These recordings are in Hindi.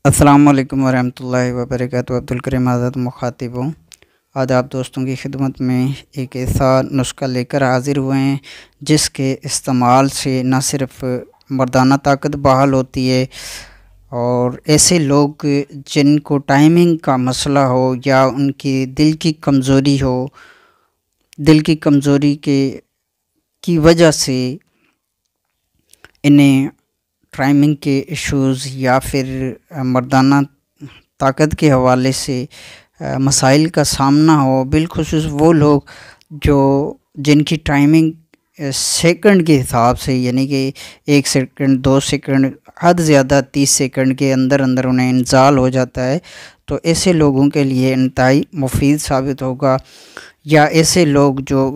अस्सलाम वालेकुम वरहमतुल्लाहि वबरकातुहू। अब्दुल करीम आज़ाद मुखातिब हूँ। आज आप दोस्तों की खिदमत में एक ऐसा नुस्खा लेकर हाज़िर हुए हैं जिसके इस्तेमाल से न सिर्फ़ मर्दाना ताकत बहाल होती है, और ऐसे लोग जिनको टाइमिंग का मसला हो या उनकी दिल की कमज़ोरी हो, दिल की कमज़ोरी की वजह से इन्हें टाइमिंग के इश्यूज़ या फिर मर्दाना ताकत के हवाले से मसाइल का सामना हो, बिलखुसूस वो लोग जो जिनकी टाइमिंग सेकंड के हिसाब से, यानी कि 1 सेकंड 2 सेकंड हद ज़्यादा 30 सेकंड के अंदर अंदर उन्हें इंजाल हो जाता है, तो ऐसे लोगों के लिए इंतहाई मुफीद साबित होगा। या ऐसे लोग जो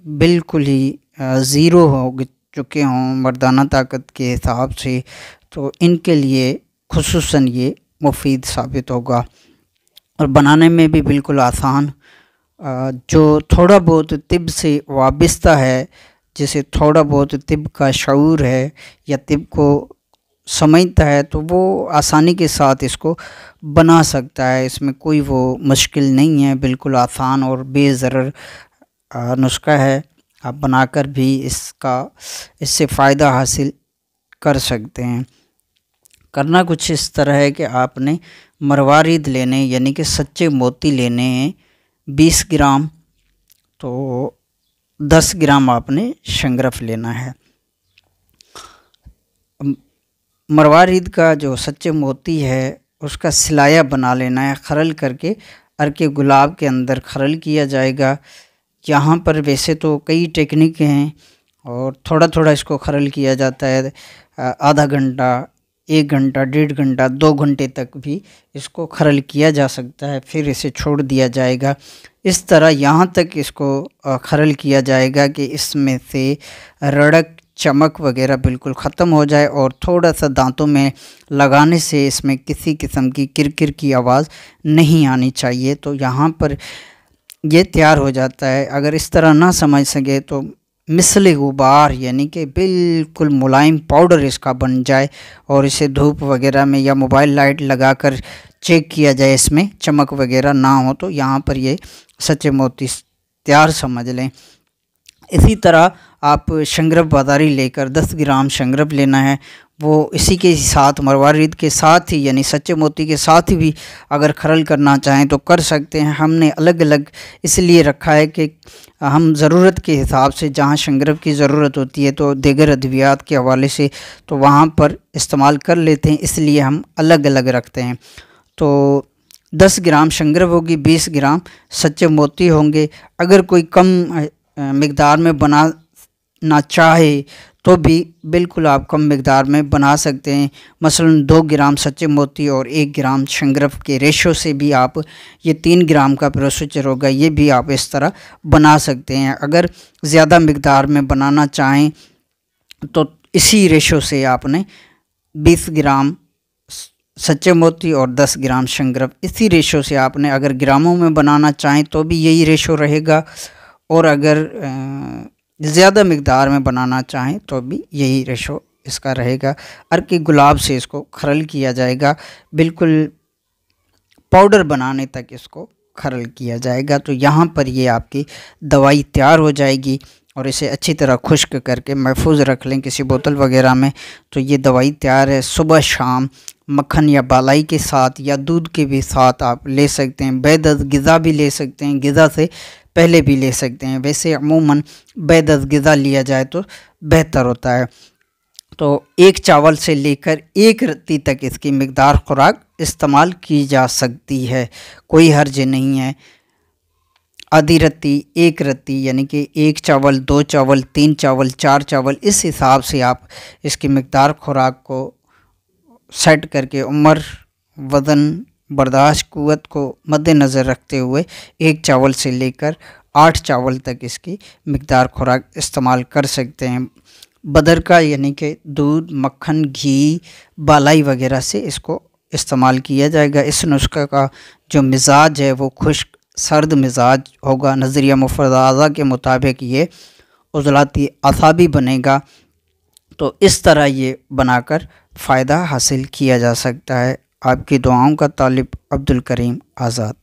बिल्कुल ही ज़ीरो हो चुके हों मर्दाना ताकत के हिसाब से, तो इनके लिए खुसूसन ये मुफीद साबित होगा और बनाने में भी बिल्कुल आसान। जो थोड़ा बहुत तिब से वाबस्ता है, जिसे थोड़ा बहुत तिब का शऊर है या तिब को समझता है, तो वो आसानी के साथ इसको बना सकता है। इसमें कोई वो मुश्किल नहीं है, बिल्कुल आसान और बेज़रर नुस्खा है। आप बनाकर भी इससे फ़ायदा हासिल कर सकते हैं। करना कुछ इस तरह है कि आपने मरवारिद लेने, यानी कि सच्चे मोती लेने हैं 20 ग्राम, तो 10 ग्राम आपने शंगरफ लेना है। मरवारिद का जो सच्चे मोती है उसका सिलाया बना लेना है, खरल करके अर्के गुलाब के अंदर खरल किया जाएगा। यहाँ पर वैसे तो कई टेक्निक हैं और थोड़ा थोड़ा इसको खरल किया जाता है। आधा घंटा, 1 घंटा, 1.5 घंटा, 2 घंटे तक भी इसको खरल किया जा सकता है, फिर इसे छोड़ दिया जाएगा। इस तरह यहाँ तक इसको खरल किया जाएगा कि इसमें से रड़क, चमक वगैरह बिल्कुल ख़त्म हो जाए और थोड़ा सा दांतों में लगाने से इसमें किसी किस्म की किरकिर की आवाज़ नहीं आनी चाहिए। तो यहाँ पर ये तैयार हो जाता है। अगर इस तरह ना समझ सके तो मिसल गुबार, यानी कि बिल्कुल मुलायम पाउडर इसका बन जाए और इसे धूप वगैरह में या मोबाइल लाइट लगाकर चेक किया जाए, इसमें चमक वगैरह ना हो, तो यहाँ पर ये सच्चे मोती तैयार समझ लें। इसी तरह आप शंगरफ बाज़ारी लेकर 10 ग्राम शंगरफ लेना है। वो इसी के साथ मरवारिद के साथ ही, यानी सच्चे मोती के साथ ही भी अगर खरल करना चाहें तो कर सकते हैं। हमने अलग अलग इसलिए रखा है कि हम ज़रूरत के हिसाब से, जहाँ शंगरफ की ज़रूरत होती है तो दीगर अद्वियात के हवाले से तो वहाँ पर इस्तेमाल कर लेते हैं, इसलिए हम अलग अलग रखते हैं। तो 10 ग्राम शंगरफ होगी, 20 ग्राम सच्चे मोती होंगे। अगर कोई कम मिक़दार में बनाना चाहे तो भी बिल्कुल आप कम मिक़दार में बना सकते हैं। मसलन 2 ग्राम सच्चे मोती और 1 ग्राम शंगरफ के रेशो से भी आप, ये 3 ग्राम का प्रोसीजर होगा, ये भी आप इस तरह बना सकते हैं। अगर ज़्यादा मिक़दार में बनाना चाहें तो इसी रेशो से आपने 20 ग्राम सच्चे मोती और 10 ग्राम शंगरफ, इसी रेशो से आपने, अगर ग्रामों में बनाना चाहें तो भी यही रेशो रहेगा, और अगर ज़्यादा मिक़दार में बनाना चाहें तो भी यही रेशो इसका रहेगा। अर्के गुलाब से इसको खरल किया जाएगा, बिल्कुल पाउडर बनाने तक इसको खरल किया जाएगा। तो यहाँ पर ये आपकी दवाई तैयार हो जाएगी और इसे अच्छी तरह खुश्क करके महफूज रख लें किसी बोतल वगैरह में, तो ये दवाई तैयार है। सुबह शाम मक्खन या बालाई के साथ या दूध के भी साथ आप ले सकते हैं। बेदस्त ग़िज़ा भी ले सकते हैं, ग़िज़ा से पहले भी ले सकते हैं। वैसे अमूमन बेदस्त ग़िज़ा लिया जाए तो बेहतर होता है। तो 1 चावल से लेकर 1 रत्ती तक इसकी मिक़दार खुराक इस्तेमाल की जा सकती है, कोई हर्ज नहीं है। आधी रत्ती, 1 रत्ती, यानी कि 1 चावल, 2 चावल, 3 चावल, 4 चावल, इस हिसाब से आप इसकी मिक़दार खुराक को सेट करके उम्र, वज़न, बर्दाश्त, क़ुव्वत को मद्देनज़र रखते हुए 1 चावल से लेकर 8 चावल तक इसकी मिक़दार खुराक इस्तेमाल कर सकते हैं। बदर का, यानी कि दूध, मक्खन, घी, बालाई वगैरह से इसको इस्तेमाल किया जाएगा। इस नुस्खे का जो मिजाज है वो खुश्क सर्द मिजाज होगा। नज़रिया मुफ़रद आज़ा के मुताबिक ये उज़लाती आसाबी बनेगा। तो इस तरह ये बनाकर फ़ायदा हासिल किया जा सकता है। आपकी दुआओं का तालिब अब्दुल करीम आज़ाद।